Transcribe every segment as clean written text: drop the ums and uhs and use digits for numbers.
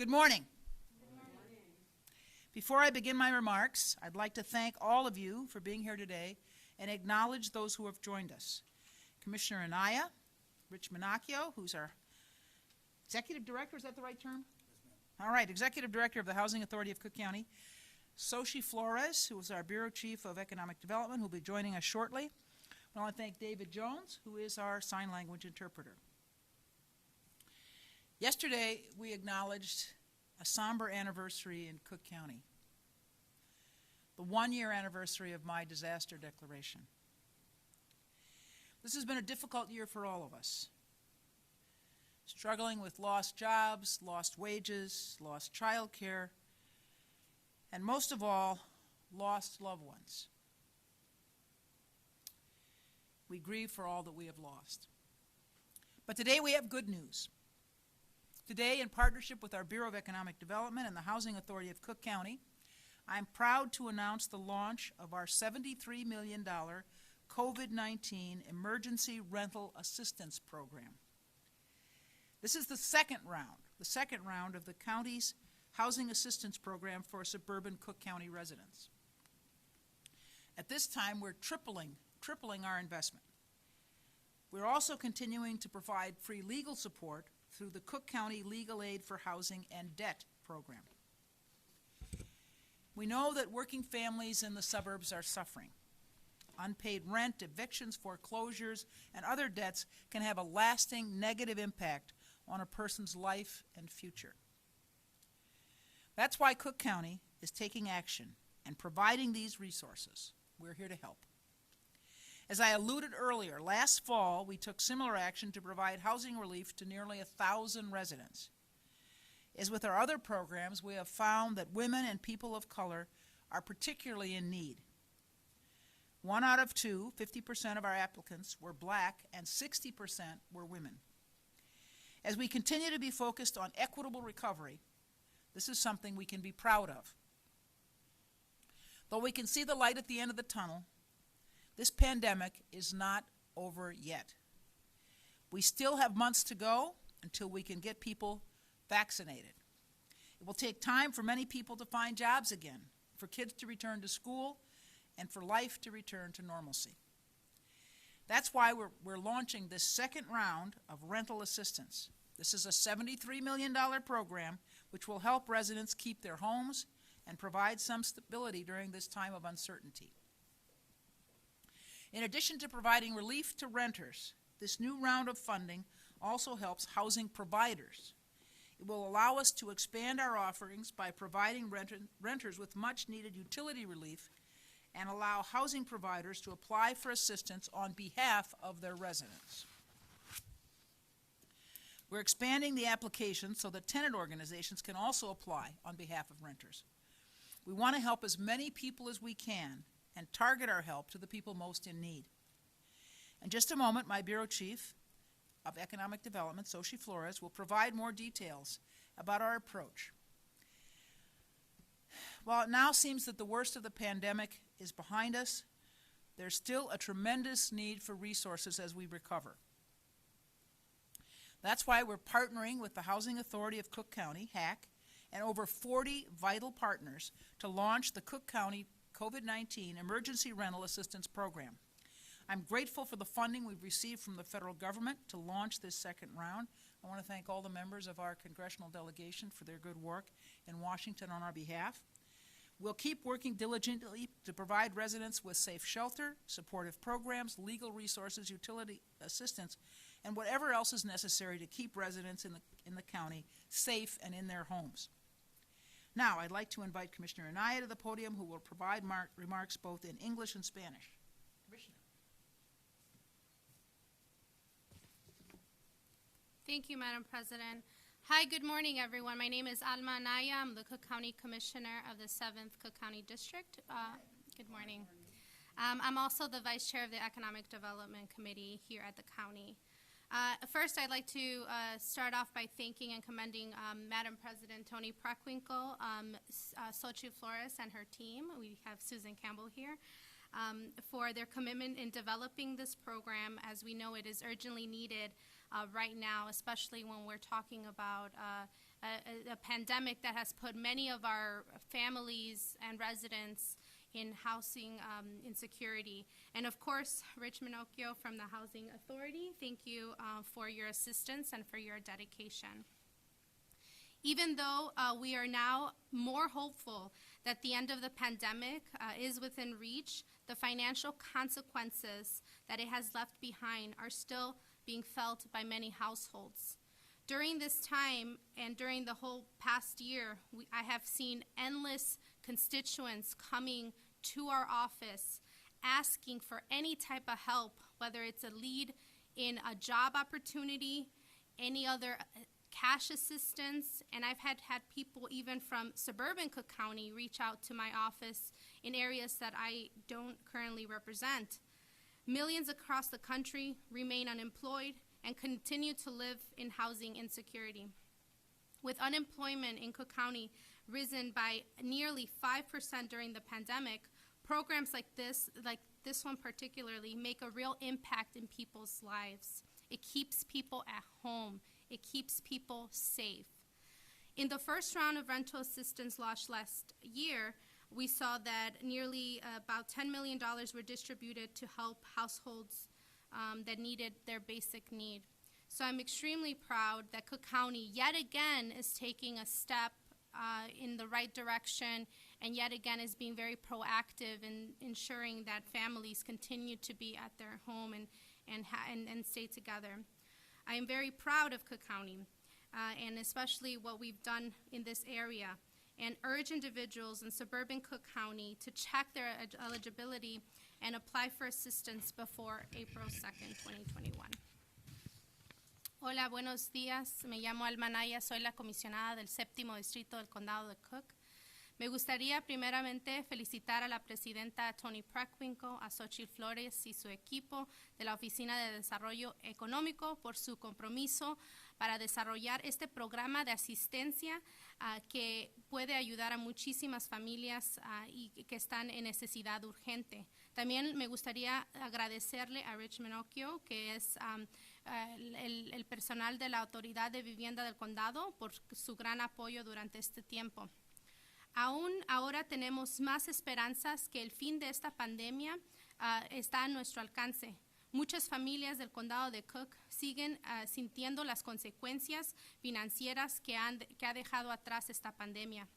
Good morning. Before I begin my remarks, I'd like to thank all of you for being here today and acknowledge those who have joined us. Commissioner Anaya, Rich Minacchio, who's our Executive Director, is that the right term? All right, Executive Director of the Housing Authority of Cook County. Xochitl Flores, who is our Bureau Chief of Economic Development, who will be joining us shortly. I want to thank David Jones, who is our sign language interpreter. Yesterday, we acknowledged a somber anniversary in Cook County, the one-year anniversary of my disaster declaration. This has been a difficult year for all of us, struggling with lost jobs, lost wages, lost child care, and most of all, lost loved ones. We grieve for all that we have lost. But today we have good news. Today, in partnership with our Bureau of Economic Development and the Housing Authority of Cook County, I'm proud to announce the launch of our $73 million COVID-19 Emergency Rental Assistance Program. This is the second round of the county's Housing Assistance Program for suburban Cook County residents. At this time, we're tripling our investment. We're also continuing to provide free legal support through the Cook County Legal Aid for Housing and Debt Program. We know that working families in the suburbs are suffering. Unpaid rent, evictions, foreclosures, and other debts can have a lasting negative impact on a person's life and future. That's why Cook County is taking action and providing these resources. We're here to help. As I alluded earlier, last fall we took similar action to provide housing relief to nearly 1,000 residents. As with our other programs, we have found that women and people of color are particularly in need. 1 out of 2, 50% of our applicants were black and 60% were women. As we continue to be focused on equitable recovery, this is something we can be proud of. Though we can see the light at the end of the tunnel, this pandemic is not over yet. We still have months to go until we can get people vaccinated. It will take time for many people to find jobs again, for kids to return to school, and for life to return to normalcy. That's why we're launching this second round of rental assistance. This is a $73 million program which will help residents keep their homes and provide some stability during this time of uncertainty. In addition to providing relief to renters, this new round of funding also helps housing providers. It will allow us to expand our offerings by providing renters with much-needed utility relief and allow housing providers to apply for assistance on behalf of their residents. We're expanding the application so that tenant organizations can also apply on behalf of renters. We want to help as many people as we can and target our help to the people most in need. In just a moment, my Bureau Chief of Economic Development, Xochitl Flores, will provide more details about our approach. While it now seems that the worst of the pandemic is behind us, there's still a tremendous need for resources as we recover. That's why we're partnering with the Housing Authority of Cook County, HACC, and over 40 vital partners to launch the Cook County COVID-19 Emergency Rental Assistance Program. I'm grateful for the funding we've received from the federal government to launch this second round. I want to thank all the members of our congressional delegation for their good work in Washington on our behalf. We'll keep working diligently to provide residents with safe shelter, supportive programs, legal resources, utility assistance, and whatever else is necessary to keep residents in the county safe and in their homes. Now, I'd like to invite Commissioner Anaya to the podium, who will provide remarks both in English and Spanish. Commissioner. Thank you, Madam President. Hi, good morning, everyone. My name is Alma Anaya. I'm the Cook County Commissioner of the 7th Cook County District. Good morning. I'm also the Vice Chair of the Economic Development Committee here at the county. First, I'd like to start off by thanking and commending Madam President Toni Preckwinkle, Xochitl Flores, and her team. We have Susan Campbell here. For their commitment in developing this program, as we know it is urgently needed right now, especially when we're talking about a pandemic that has put many of our families and residents in housing insecurity. And of course, Rich Minocchio from the Housing Authority, thank you for your assistance and for your dedication. Even though we are now more hopeful that the end of the pandemic is within reach, the financial consequences that it has left behind are still being felt by many households. During this time and during the whole past year, I have seen endless constituents coming to our office asking for any type of help, whether it's a lead in a job opportunity, any other cash assistance, and I've had people even from suburban Cook County reach out to my office in areas that I don't currently represent. Millions across the country remain unemployed and continue to live in housing insecurity. With unemployment in Cook County risen by nearly 5% during the pandemic, programs like this one particularly, make a real impact in people's lives. It keeps people at home. It keeps people safe. In the first round of rental assistance launched last year, we saw that nearly about $10 million were distributed to help households that needed their basic need. So I'm extremely proud that Cook County yet again is taking a step in the right direction, and yet again is being very proactive in ensuring that families continue to be at their home and stay together. I am very proud of Cook County, and especially what we've done in this area, and urge individuals in suburban Cook County to check their eligibility and apply for assistance before April 2nd, 2021. Hola, buenos días. Me llamo Alma Anaya, soy la comisionada del 7º Distrito del Condado de Cook. Me gustaría primeramente felicitar a la presidenta Toni Preckwinkle, a Xochitl Flores y su equipo de la Oficina de Desarrollo Económico por su compromiso para desarrollar este programa de asistencia que puede ayudar a muchísimas familias y que están en necesidad urgente. También me gustaría agradecerle a Rich Minocchio, que es el personal de la Autoridad de Vivienda del Condado, por su gran apoyo durante este tiempo. Aún ahora tenemos más esperanzas que el fin de esta pandemia está a nuestro alcance. Muchas familias del condado de Cook siguen sintiendo las consecuencias financieras que ha dejado atrás esta pandemia.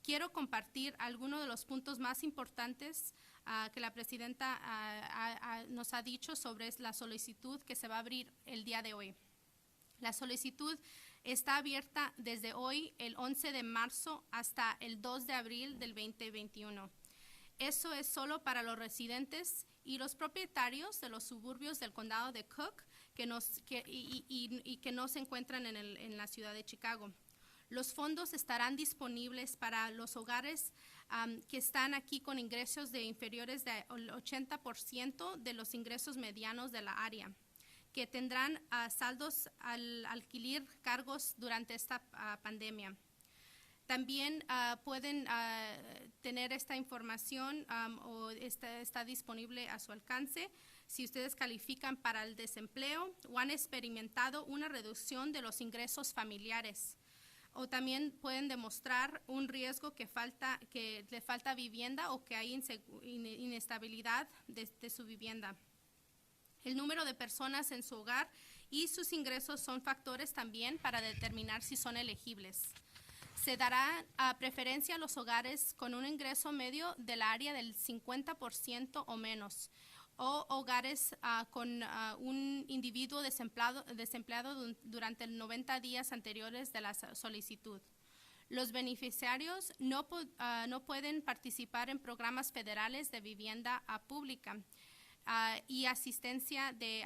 Quiero compartir algunos de los puntos más importantes que la presidenta nos ha dicho sobre la solicitud que se va a abrir el día de hoy. La solicitud está abierta desde hoy, el 11 de marzo, hasta el 2 de abril del 2021. Eso es solo para los residentes y los propietarios de los suburbios del condado de Cook que no se encuentran en la ciudad de Chicago. Los fondos estarán disponibles para los hogares que están aquí con ingresos de inferiores del 80% de los ingresos medianos de la área, que tendrán saldos al alquiler cargos durante esta pandemia. También pueden tener esta información o está disponible a su alcance si ustedes califican para el desempleo o han experimentado una reducción de los ingresos familiares. O también pueden demostrar un riesgo que le falta vivienda o que hay inestabilidad de su vivienda. El número de personas en su hogar y sus ingresos son factores también para determinar si son elegibles. Se dará preferencia a los hogares con un ingreso medio del área del 50% o menos, o hogares con un individuo desempleado durante los 90 días anteriores de la solicitud. Los beneficiarios no pueden participar en programas federales de vivienda pública y asistencia de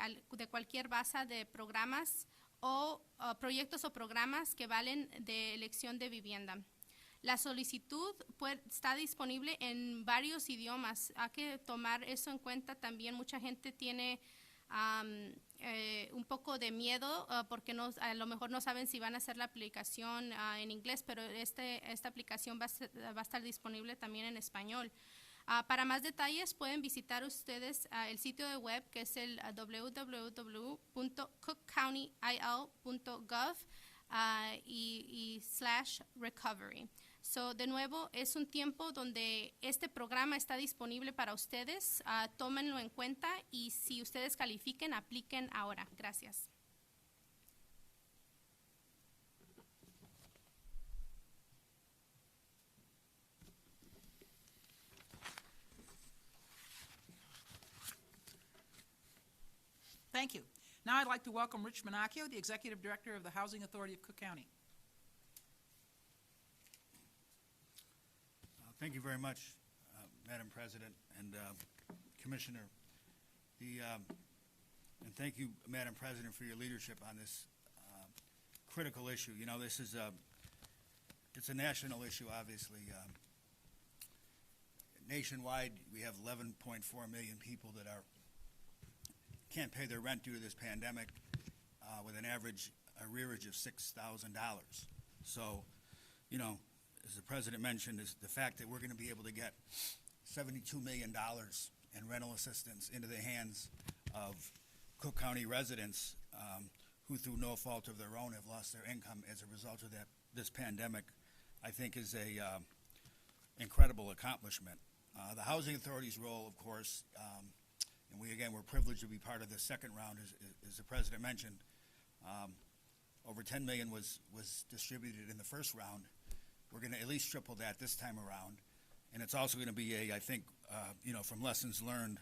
cualquier base de programas o proyectos o programas que valen de elección de vivienda. La solicitud está disponible en varios idiomas. Hay que tomar eso en cuenta también. Mucha gente tiene un poco de miedo porque a lo mejor no saben si van a hacer la aplicación en inglés, pero esta aplicación va a estar disponible también en español. Para más detalles pueden visitar ustedes el sitio de web, que es el www.cookcountyil.gov. y slash recovery. So, de nuevo, es un tiempo donde este programa está disponible para ustedes. Tómenlo en cuenta y si ustedes califiquen, apliquen ahora. Gracias. Thank you. Now I'd like to welcome Rich Minacchio, the Executive Director of the Housing Authority of Cook County. Thank you very much, Madam President and Commissioner. And thank you, Madam President, for your leadership on this critical issue. You know, this is it's a national issue, obviously. Nationwide, we have 11.4 million people that can't pay their rent due to this pandemic, with an average arrearage of $6,000. So, you know, as the President mentioned, is the fact that we're going to be able to get $72 million in rental assistance into the hands of Cook County residents who, through no fault of their own, have lost their income as a result of this pandemic, I think is a incredible accomplishment. The Housing Authority's role, of course, and we're privileged to be part of the second round, as the President mentioned. Over $10 million was distributed in the first round. We're going to at least triple that this time around. And it's also going to be I think, you know, from lessons learned,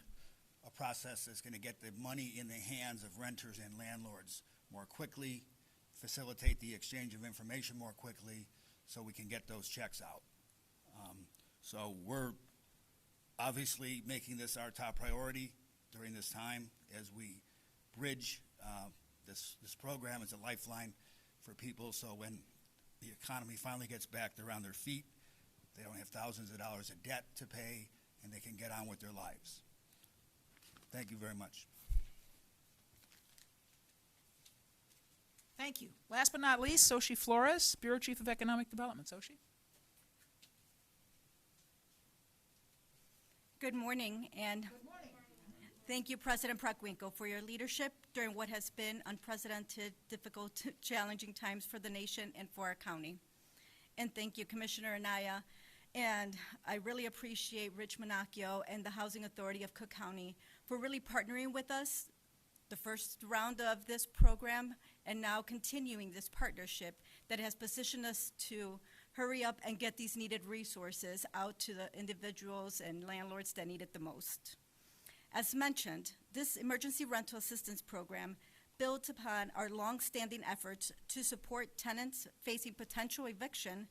a process that's going to get the money in the hands of renters and landlords more quickly, facilitate the exchange of information more quickly, so we can get those checks out. So we're obviously making this our top priority during this time as we bridge this program as a lifeline for people, so when the economy finally gets back, they're on their feet, they don't have thousands of dollars of debt to pay, and they can get on with their lives. Thank you very much. Thank you. Last but not least, Xochitl Flores, Bureau Chief of Economic Development. Xochitl? Good morning, and thank you, President Preckwinkle, for your leadership during what has been unprecedented, difficult, challenging times for the nation and for our county. And thank you, Commissioner Anaya. And I really appreciate Rich Minacchio and the Housing Authority of Cook County for really partnering with us the first round of this program and now continuing this partnership that has positioned us to hurry up and get these needed resources out to the individuals and landlords that need it the most. As mentioned, this emergency rental assistance program builds upon our long-standing efforts to support tenants facing potential eviction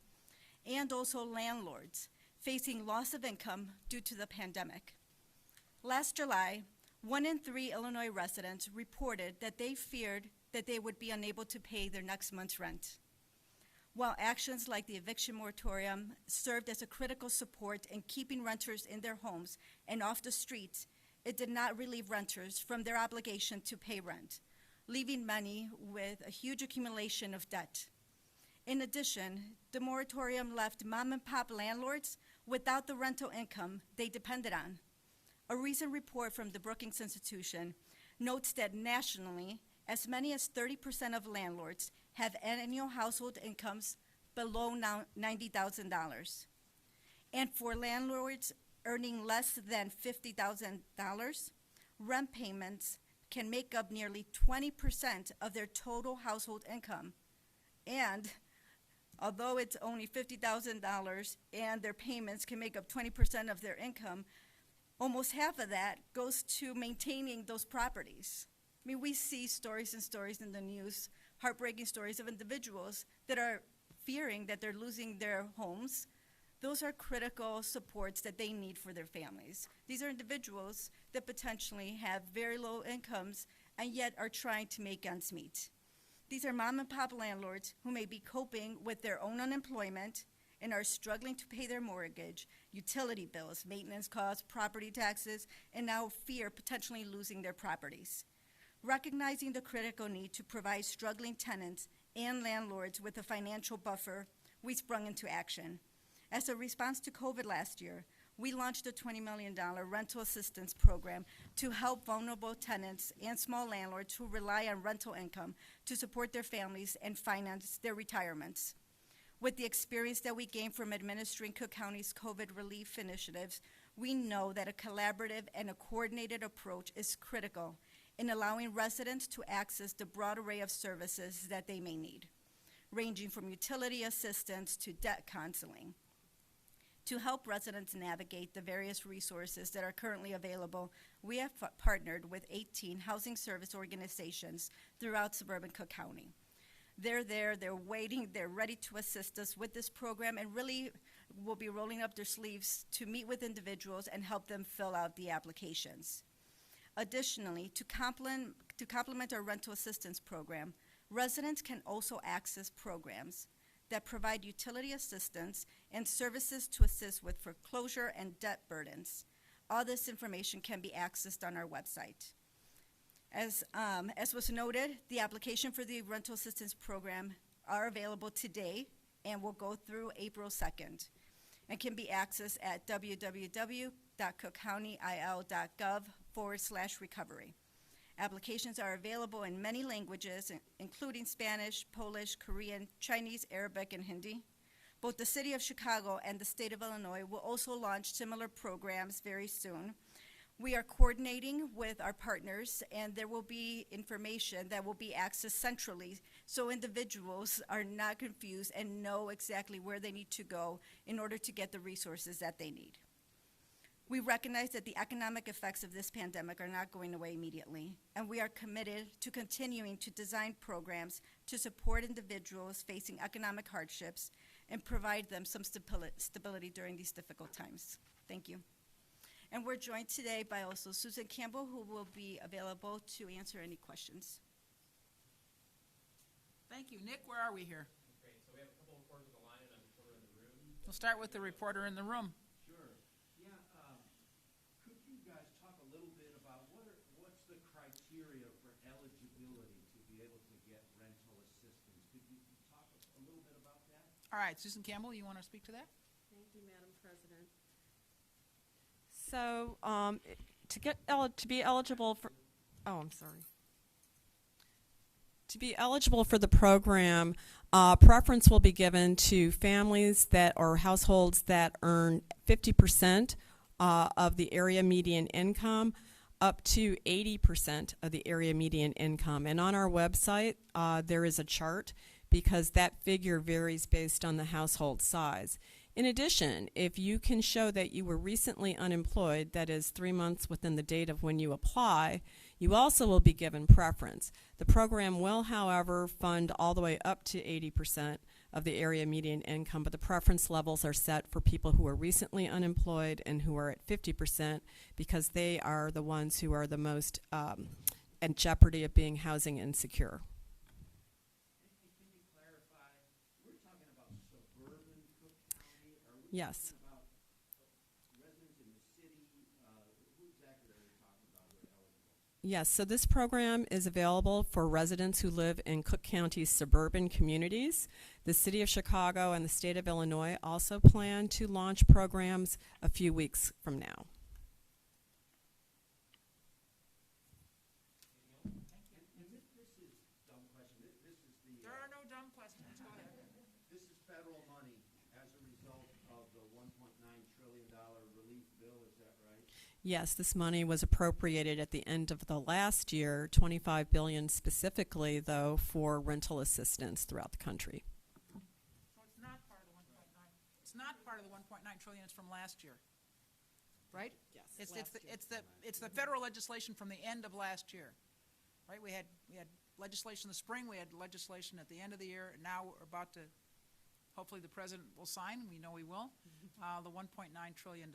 and also landlords facing loss of income due to the pandemic. Last July, 1 in 3 Illinois residents reported that they feared that they would be unable to pay their next month's rent. While actions like the eviction moratorium served as a critical support in keeping renters in their homes and off the streets, it did not relieve renters from their obligation to pay rent, leaving many with a huge accumulation of debt. In addition, the moratorium left mom-and-pop landlords without the rental income they depended on. A recent report from the Brookings Institution notes that nationally, as many as 30% of landlords have annual household incomes below $90,000. And for landlords earning less than $50,000, rent payments can make up nearly 20% of their total household income. And although it's only $50,000 and their payments can make up 20% of their income, almost half of that goes to maintaining those properties. I mean, we see stories and stories in the news, heartbreaking stories of individuals that are fearing that they're losing their homes. Those are critical supports that they need for their families. These are individuals that potentially have very low incomes and yet are trying to make ends meet. These are mom and pop landlords who may be coping with their own unemployment and are struggling to pay their mortgage, utility bills, maintenance costs, property taxes, and now fear potentially losing their properties. Recognizing the critical need to provide struggling tenants and landlords with a financial buffer, we sprung into action. As a response to COVID last year, we launched a $20 million rental assistance program to help vulnerable tenants and small landlords who rely on rental income to support their families and finance their retirements. With the experience that we gained from administering Cook County's COVID relief initiatives, we know that a collaborative and a coordinated approach is critical in allowing residents to access the broad array of services that they may need, ranging from utility assistance to debt counseling. To help residents navigate the various resources that are currently available, we have partnered with 18 housing service organizations throughout suburban Cook County. They're there, they're waiting, they're ready to assist us with this program, and really will be rolling up their sleeves to meet with individuals and help them fill out the applications. Additionally, to complement our rental assistance program, residents can also access programs that provide utility assistance and services to assist with foreclosure and debt burdens. All this information can be accessed on our website. As was noted, the application for the rental assistance program are available today and will go through April 2nd and can be accessed at www.cookcountyil.gov/recovery. Applications are available in many languages, including Spanish, Polish, Korean, Chinese, Arabic, and Hindi. Both the City of Chicago and the State of Illinois will also launch similar programs very soon. We are coordinating with our partners, and there will be information that will be accessed centrally so individuals are not confused and know exactly where they need to go in order to get the resources that they need. We recognize that the economic effects of this pandemic are not going away immediately, and we are committed to continuing to design programs to support individuals facing economic hardships and provide them some stability during these difficult times. Thank you. And we're joined today by also Susan Campbell, who will be available to answer any questions. Thank you. Nick, where are we here? Great. So we have a couple of reporters on the line and a reporter in the room. We'll start with the reporter in the room. Sure. Yeah. Could you guys talk a little bit about what's the criteria for eligibility to be able to get rental assistance? Could you talk a little bit about that? All right, Susan Campbell, you want to speak to that? Thank you, Madam President. So, to be eligible for, To be eligible for the program, preference will be given to families that or households that earn 50% of the area median income, up to 80% of the area median income. And on our website, there is a chart because that figure varies based on the household size. In addition, if you can show that you were recently unemployed, that is 3 months within the date of when you apply, you also will be given preference. The program will, however, fund all the way up to 80% of the area median income, but the preference levels are set for people who are recently unemployed and who are at 50% because they are the ones who are the most at jeopardy of being housing insecure. Can you clarify, we're talking about suburban Cook County? Are we Yes. talking about residents in the city? Who exactly are we talking about who are eligible? Yes, so this program is available for residents who live in Cook County's suburban communities. The City of Chicago and the State of Illinois also plan to launch programs a few weeks from now. This is a dumb question. This is the, There are no dumb questions. Go ahead. this is federal money as a result of the $1.9 trillion relief bill, is that right? Yes, this money was appropriated at the end of the last year, $25 billion specifically, though, for rental assistance throughout the country. So it's not part of the 1.9. It's not part of the 1.9 trillion. It's from last year, right? Yes, It's the federal legislation from the end of last year, right? We had legislation in the spring. We had legislation at the end of the year. And now we're about to. Hopefully, the president will sign. We know he will. The $1.9 trillion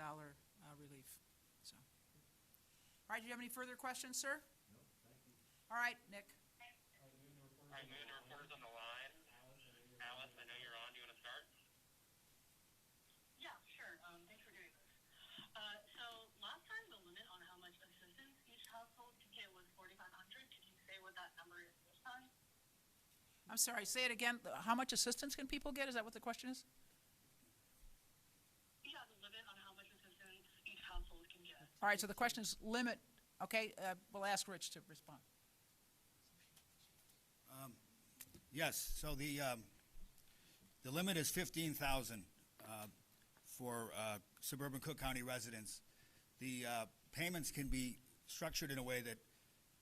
relief. So, all right. Do you have any further questions, sir? No, thank you. All right, Nick. All right, moving to reporters on the line. Alice, I know you're on. Do you want to start? Yeah, sure. Thanks for doing this. So last time the limit on how much assistance each household could get was $4,500. Can you say what that number is this time? I'm sorry. Say it again. How much assistance can people get? Is that what the question is? Yeah, the limit on how much assistance All right, so the question is limit, okay, we'll ask Rich to respond. Yes, so the limit is 15,000 for suburban Cook County residents. The payments can be structured in a way that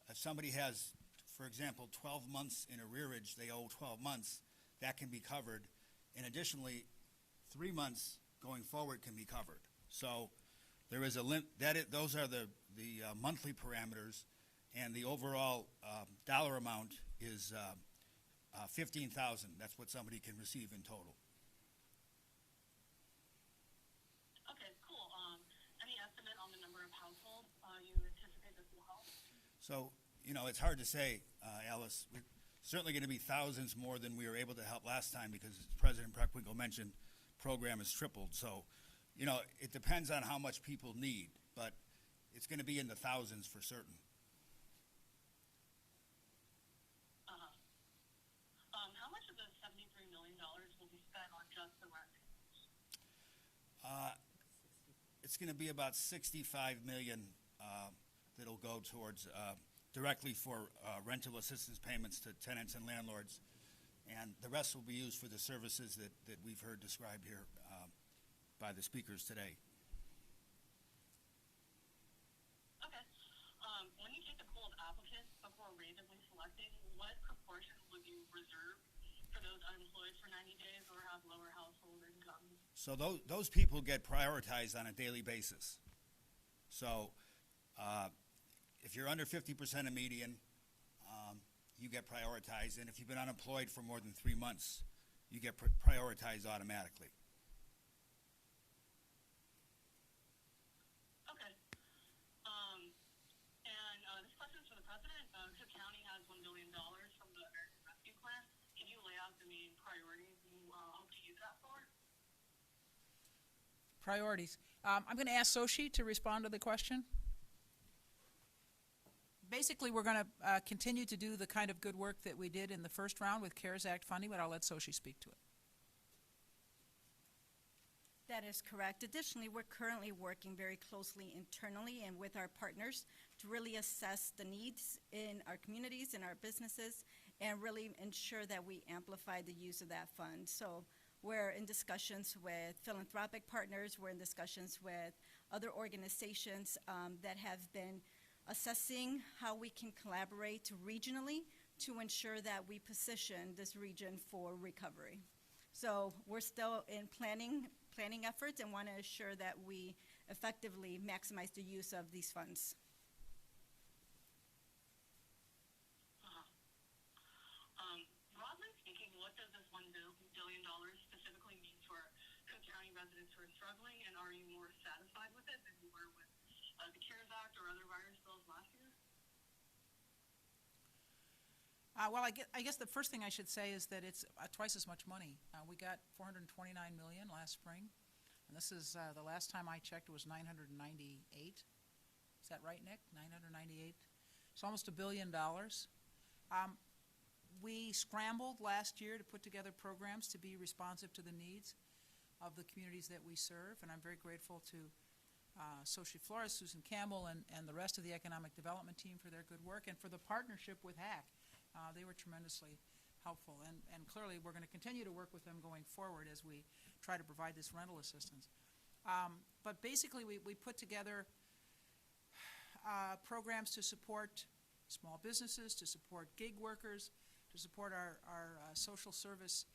if somebody has, for example, 12 months in arrearage, they owe 12 months, that can be covered. And additionally, 3 months going forward can be covered. So there is a those are the monthly parameters, and the overall dollar amount is 15,000. That's what somebody can receive in total. Okay, cool. Any estimate on the number of households you anticipate this will help? So, you know, it's hard to say, Alice. We're certainly going to be thousands more than we were able to help last time because, as President Preckwinkle mentioned, program has tripled. So, you know, it depends on how much people need, but it's going to be in the thousands for certain. How much of the $73 million will be spent on just the rent? It's going to be about 65 million that'll go towards directly for rental assistance payments to tenants and landlords, and the rest will be used for the services that we've heard described here by the speakers today. Okay. When you take a pool of applicants before randomly selecting, what proportion would you reserve for those unemployed for 90 days or have lower household incomes? So those people get prioritized on a daily basis. So if you're under 50% of median, you get prioritized, and if you've been unemployed for more than 3 months, you get prioritized automatically. Okay. And this question is for the President. Cook County has $1 billion from the American Rescue Plan. Can you lay out the main priorities you hope to use that for? Priorities. I'm going to ask Soshi to respond to the question. Basically, we're going to continue to do the kind of good work that we did in the first round with CARES Act funding, but I'll let Soshi speak to it. That is correct. Additionally, we're currently working very closely internally and with our partners to really assess the needs in our communities and our businesses and really ensure that we amplify the use of that fund. So we're in discussions with philanthropic partners. We're in discussions with other organizations that have been assessing how we can collaborate regionally to ensure that we position this region for recovery. So we're still in planning efforts and want to ensure that we effectively maximize the use of these funds. Broadly speaking, what does this $1 billion specifically mean for Cook County residents who are struggling, and are you more satisfied with it than you were with the CARES Act or other virus bills last year? Well, I guess the first thing I should say is that it's twice as much money. We got $429 million last spring, and this is the last time I checked it was 998. Is that right, Nick? 998. It's almost $1 billion. We scrambled last year to put together programs to be responsive to the needs of the communities that we serve, and I'm very grateful to Soshi Flores, Susan Campbell, and the rest of the economic development team for their good work and for the partnership with HACC. They were tremendously helpful, and clearly we're going to continue to work with them going forward as we try to provide this rental assistance. But basically we put together programs to support small businesses, to support gig workers, to support our social service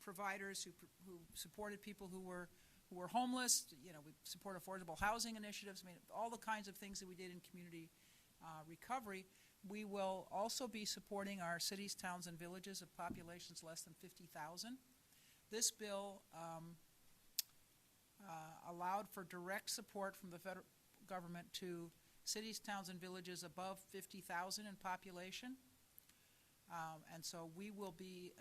providers who supported people who were homeless. You know, we support affordable housing initiatives. I mean, all the kinds of things that we did in community recovery. We will also be supporting our cities, towns, and villages of populations less than 50,000. This bill allowed for direct support from the federal government to cities, towns, and villages above 50,000 in population. And so we will be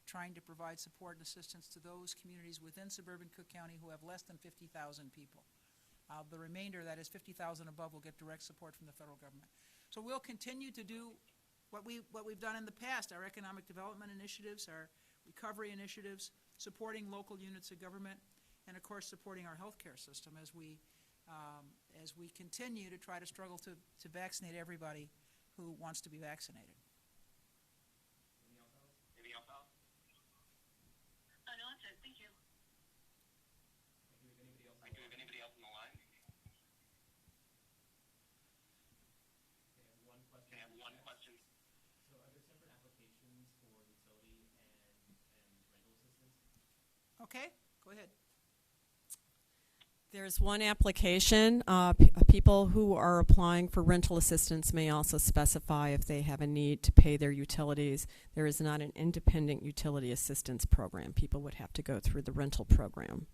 trying to provide support and assistance to those communities within suburban Cook County who have less than 50,000 people. The remainder, that is 50,000 above, will get direct support from the federal government. So we'll continue to do what we've done in the past, our economic development initiatives, our recovery initiatives, supporting local units of government, and of course supporting our healthcare system as we as we continue to try to struggle to vaccinate everybody who wants to be vaccinated. Anything else, Alice? No, that's it. Thank you. Thank you. If anybody else on the line? Okay, I have one question. So are there separate applications for utility and rental assistance? Okay, go ahead. There's one application. People who are applying for rental assistance may also specify if they have a need to pay their utilities. There is not an independent utility assistance program. People would have to go through the rental program.